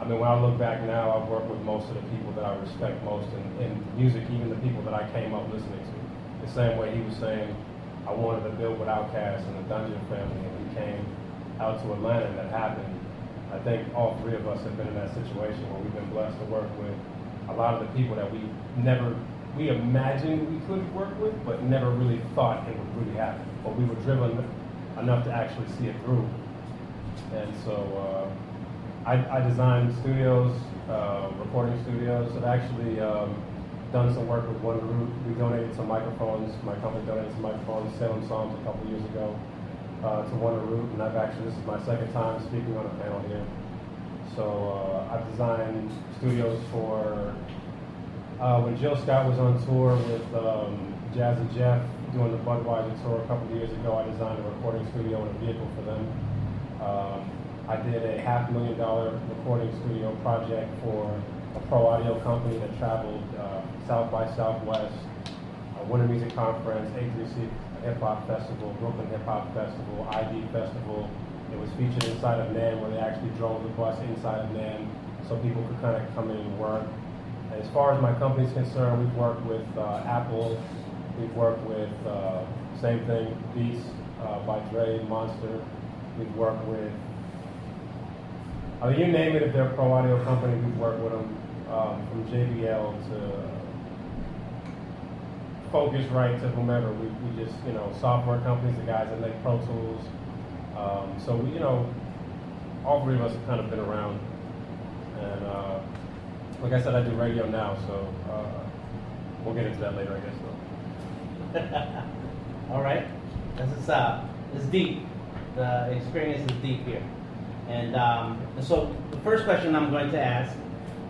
mean, when I look back now, I've worked with most of the people that I respect most in music, even the people that I came up listening to. The same way he was saying, I wanted to build with Outkast and the Dungeon Family, and we came out to Atlanta and that happened. I think all three of us have been in that situation where we've been blessed to work with a lot of the people that we imagined we could work with, but never really thought it would really happen. But we were driven enough to actually see it through. And so I designed studios, recording studios. I've actually done some work with One Root. We donated some microphones. My company donated some microphones, Salem Songs a couple years ago to One Root. And this is my second time speaking on a panel here. So I've designed studios for, when Jill Scott was on tour with Jazzy Jeff doing the Budweiser tour a couple of years ago, I designed a recording studio and a vehicle for them. I did a $500,000 recording studio project for a pro audio company that traveled South by Southwest, Winter Music Conference, A3C Hip Hop Festival, Brooklyn Hip Hop Festival, ID Festival. It was featured inside of NAMM, where they actually drove the bus inside of NAMM so people could kind of come in and work. As far as my company's concerned, we've worked with Apple, we've worked with, same thing, Beats by Dre, Monster. We've worked with, you name it, if they're a pro audio company, we've worked with them, from JBL to Focusrite to whomever. We just, software companies, the guys that make Pro Tools. So we, all three of us have kind of been around. And like I said, I do radio now, so we'll get into that later, I guess. All right. It's deep. The experience is deep here. And so the first question I'm going to ask,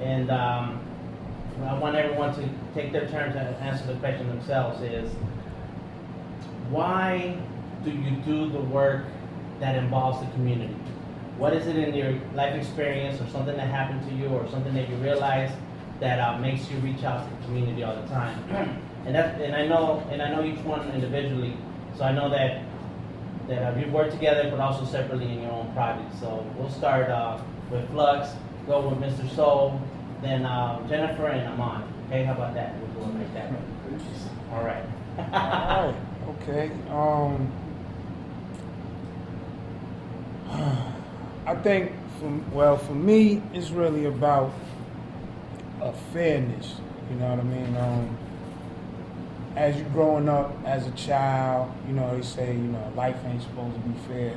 and I want everyone to take their turn to answer the question themselves, is why do you do the work that involves the community? What is it in your life experience or something that happened to you or something that you realized that makes you reach out to the community all the time? And I know each one individually, so I know that we work together but also separately in your own projects. So we'll start with Flux, go with Mr. Soul, then Jennifer and Amon. Okay, how about that? We'll do it like that. All right. All right. Okay. I think, for me, it's really about a fairness. You know what I mean? As you growing up as a child, they say, life ain't supposed to be fair.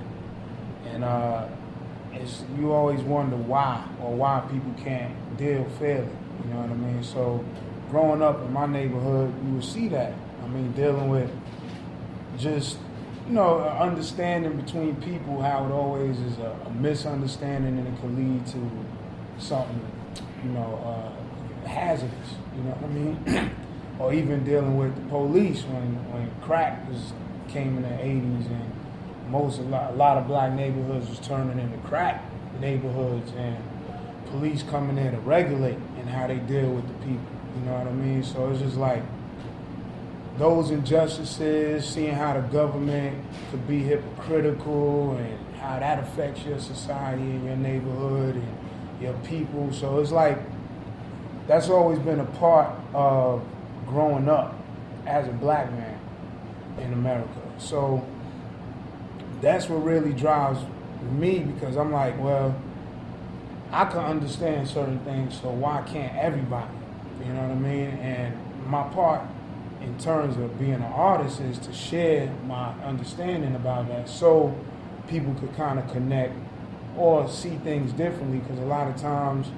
And you always wonder why people can't deal fairly. You know what I mean? So growing up in my neighborhood, you would see that. I mean, dealing with just, an understanding between people, how it always is a misunderstanding and it can lead to something, hazardous. You know what I mean? Or even dealing with the police when crack came in the 80s and a lot of black neighborhoods was turning into crack neighborhoods, and police coming in to regulate and how they deal with the people. You know what I mean? So it's just like those injustices, seeing how the government could be hypocritical and how that affects your society and your neighborhood and your people. So it's like that's always been a part of growing up as a black man in America. So that's what really drives me, because I'm like, well, I can understand certain things, so why can't everybody? You know what I mean? And my part in terms of being an artist is to share my understanding about that so people could kind of connect or see things differently, because a lot of times,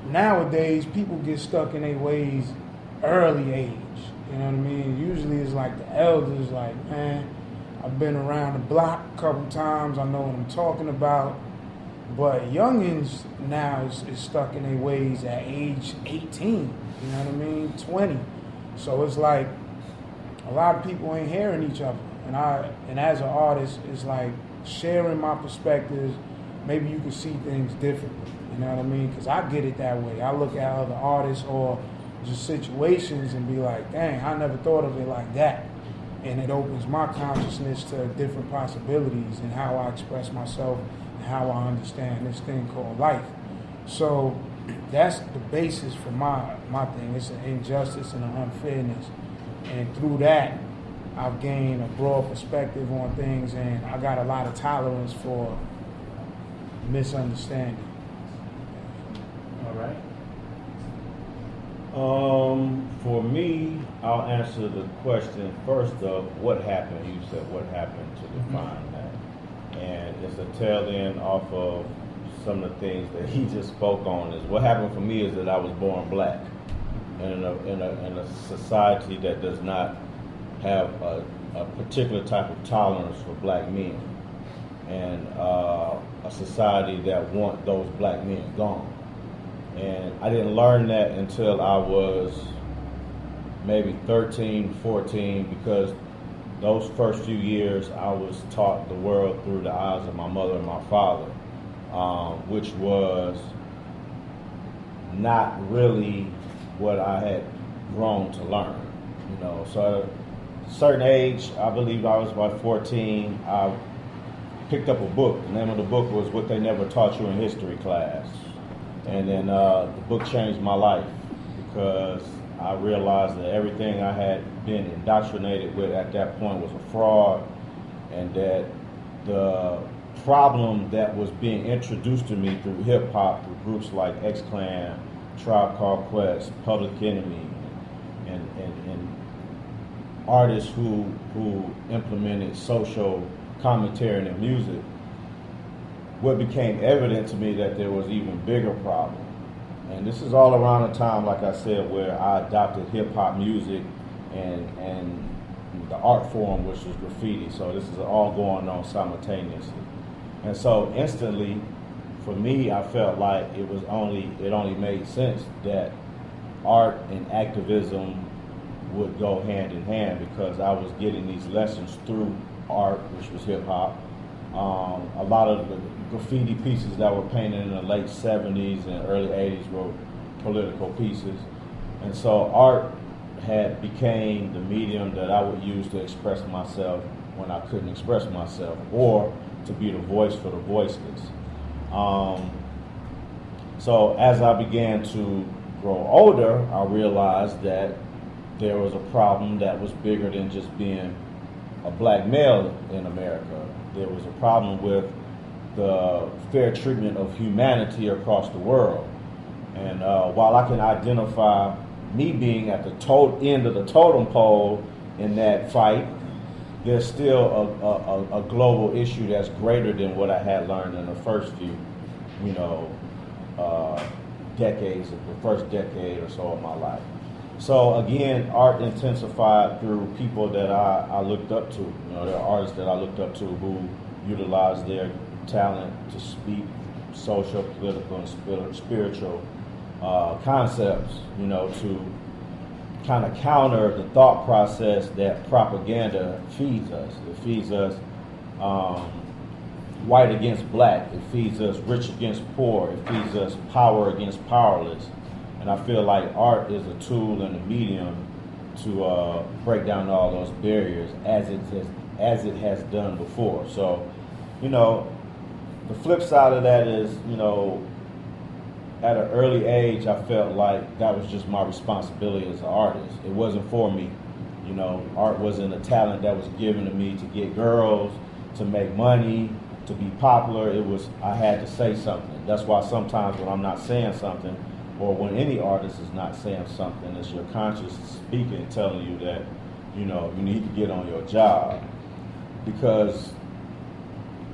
nowadays people get stuck in their ways early age. You know what I mean? Usually it's like the elders, like, man, I've been around the block a couple times, I know what I'm talking about. But youngins now is stuck in their ways at age 18, you know what I mean, 20. So it's like a lot of people ain't hearing each other. And as an artist, it's like sharing my perspectives, maybe you can see things differently, you know what I mean? Because I get it that way. I look at other artists or just situations and be like, dang, I never thought of it like that. And it opens my consciousness to different possibilities and how I express myself, how I understand this thing called life. So that's the basis for my thing. It's an injustice and an unfairness. And through that, I've gained a broad perspective on things, and I got a lot of tolerance for misunderstanding. All right. For me, I'll answer the question first of what happened. You said what happened to define that. And it's a tail end off of some of the things that he just spoke on. Is what happened for me is that I was born black. And in a society that does not have a particular type of tolerance for black men. And a society that want those black men gone. And I didn't learn that until I was maybe 13, 14, because those first few years I was taught the world through the eyes of my mother and my father, which was not really what I had grown to learn. You know, so at a certain age, I believe I was about 14, I picked up a book. The name of the book was What They Never Taught You in History Class. And then the book changed my life because I realized that everything I had been indoctrinated with at that point was a fraud, and that the problem that was being introduced to me through hip hop, through groups like X-Clan, Tribe Called Quest, Public Enemy, and artists who implemented social commentary in their music, what became evident to me that there was even bigger problem. And this is all around the time, like I said, where I adopted hip hop music and the art form, which was graffiti. So this is all going on simultaneously. And so instantly, for me, I felt like it only made sense that art and activism would go hand in hand, because I was getting these lessons through art, which was hip hop. A lot of the graffiti pieces that were painted in the late 70s and early 80s were political pieces. And so art had became the medium that I would use to express myself when I couldn't express myself, or to be the voice for the voiceless. So as I began to grow older, I realized that there was a problem that was bigger than just being a black male in America. There was a problem with the fair treatment of humanity across the world. And while I can identify me being at the end of the totem pole in that fight, there's still a global issue that's greater than what I had learned in the first few, decades, the first decade or so of my life. So again, art intensified through people that I looked up to. There are artists that I looked up to who utilized their talent to speak social, political, and spiritual concepts, to kind of counter the thought process that propaganda feeds us. It feeds us white against black. It feeds us rich against poor. It feeds us power against powerless. And I feel like art is a tool and a medium to break down all those barriers as it has done before. So, the flip side of that is, at an early age, I felt like that was just my responsibility as an artist. It wasn't for me. Art wasn't a talent that was given to me to get girls, to make money, to be popular. I had to say something. That's why sometimes when I'm not saying something, or when any artist is not saying something, it's your conscience speaking, telling you that, you need to get on your job. Because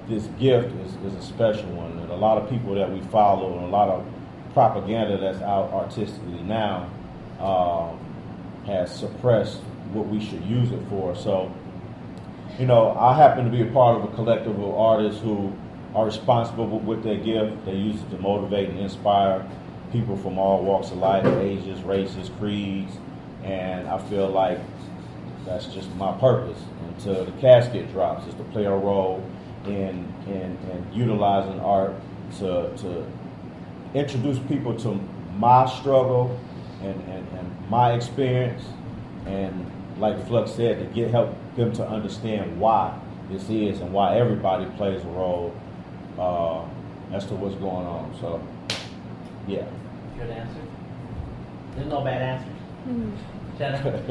this gift is a special one. And a lot of people that we follow and a lot of propaganda that's out artistically now has suppressed what we should use it for. So, I happen to be a part of a collective of artists who are responsible with their gift. They use it to motivate and inspire people from all walks of life, ages, races, creeds, and I feel like that's just my purpose until the casket drops, is to play a role in utilizing art to introduce people to my struggle and my experience, and like Flux said, to help them to understand why this is and why everybody plays a role as to what's going on. So, yeah. Good answer. There's no bad answers. Jenna?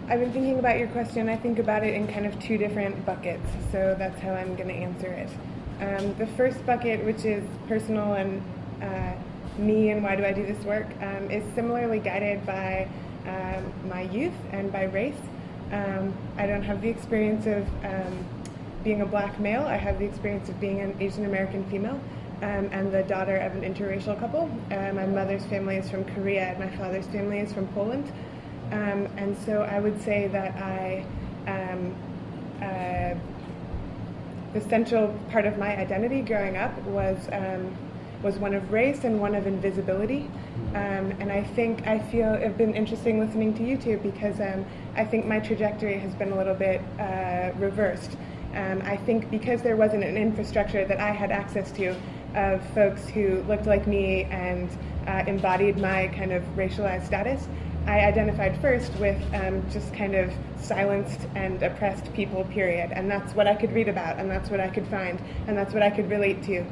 I've been thinking about your question. I think about it in kind of two different buckets, so that's how I'm going to answer it. The first bucket, which is personal and me and why do I do this work, is similarly guided by my youth and by race. I don't have the experience of being a black male. I have the experience of being an Asian American female and the daughter of an interracial couple. My mother's family is from Korea and my father's family is from Poland. And so I would say that the central part of my identity growing up was one of race and one of invisibility. And I've been interesting listening to you two because I think my trajectory has been a little bit reversed. I think because there wasn't an infrastructure that I had access to of folks who looked like me and embodied my kind of racialized status, I identified first with just kind of silenced and oppressed people, period. And that's what I could read about, and that's what I could find, and that's what I could relate to.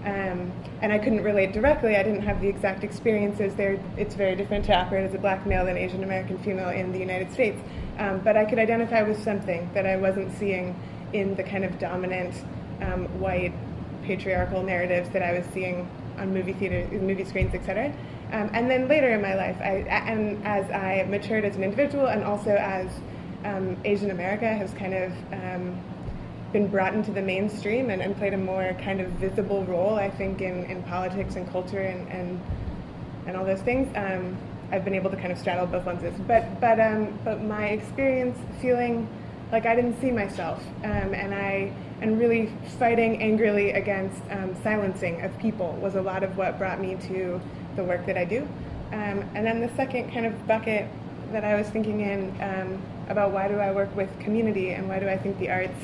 And I couldn't relate directly. I didn't have the exact experiences there. It's very different to operate as a black male than Asian American female in the United States. But I could identify with something that I wasn't seeing in the kind of dominant white patriarchal narratives that I was seeing on movie screens, etc. And then later in my life, and as I matured as an individual, and also as Asian America has kind of been brought into the mainstream and played a more kind of visible role, I think, in politics and culture and all those things. I've been able to kind of straddle both lenses, but my experience feeling like I didn't see myself, and really fighting angrily against silencing of people was a lot of what brought me to the work that I do. And then the second kind of bucket that I was thinking in about why do I work with community and why do I think the arts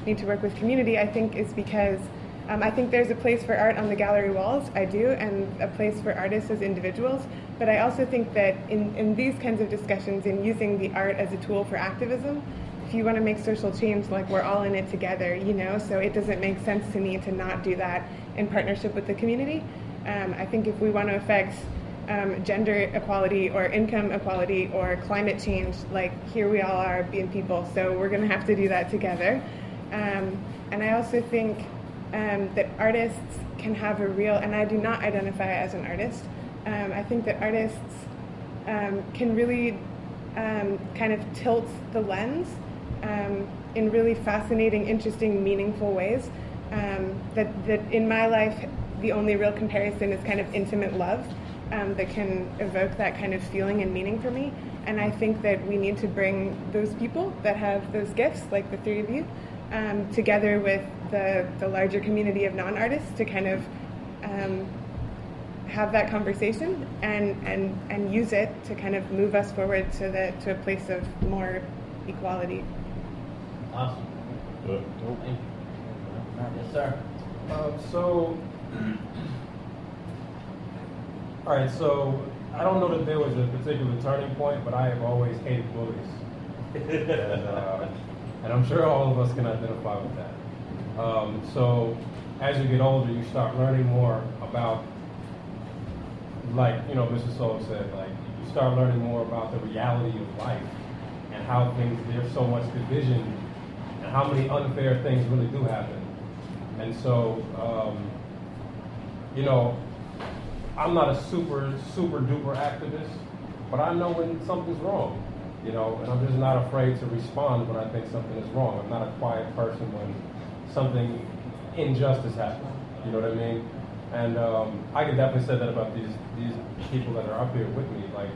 need to work with community, I think is because I think there's a place for art on the gallery walls, I do, and a place for artists as individuals, but I also think that in these kinds of discussions, in using the art as a tool for activism, if you want to make social change, like, we're all in it together, you know, so it doesn't make sense to me to not do that in partnership with the community. I think if we want to affect gender equality or income equality or climate change, like, here we all are being people, so we're going to have to do that together. And I also think that artists can have a real, and I do not identify as an artist, I think that artists can really kind of tilt the lens in really fascinating, interesting, meaningful ways. That in my life, the only real comparison is kind of intimate love that can evoke that kind of feeling and meaning for me. And I think that we need to bring those people that have those gifts, like the three of you, together with the larger community of non-artists to kind of have that conversation and use it to kind of move us forward to a place of more equality. Awesome. Good. Thank you. Yes, sir. All right, so I don't know that there was a particular turning point, but I have always hated bullies. And I'm sure all of us can identify with that. So as you get older, you start learning more about, like, you know, Mr. Soul said, like, you start learning more about the reality of life and how there's so much division and how many unfair things really do happen. And so, you know, I'm not a super duper activist, but I know when something's wrong, you know, and I'm just not afraid to respond when I think something is wrong. I'm not a quiet person when something injustice happens, you know what I mean? And I can definitely say that about these people that are up here with me. Like,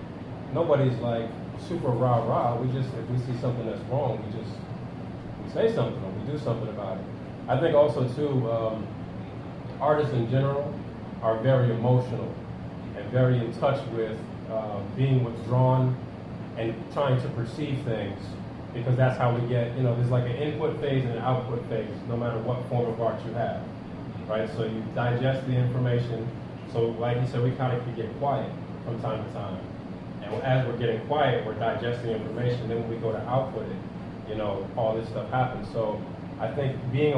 nobody's like super rah-rah. We just, if we see something that's wrong, we say something or we do something about it. I think also too, artists in general are very emotional and very in touch with being withdrawn and trying to perceive things, because that's how we get, you know, there's like an input phase and an output phase, no matter what form of art you have, right? So you digest the information. So like you said, we kind of can get quiet from time to time. And as we're getting quiet, we're digesting information. Then when we go to output it, you know, all this stuff happens. So I think being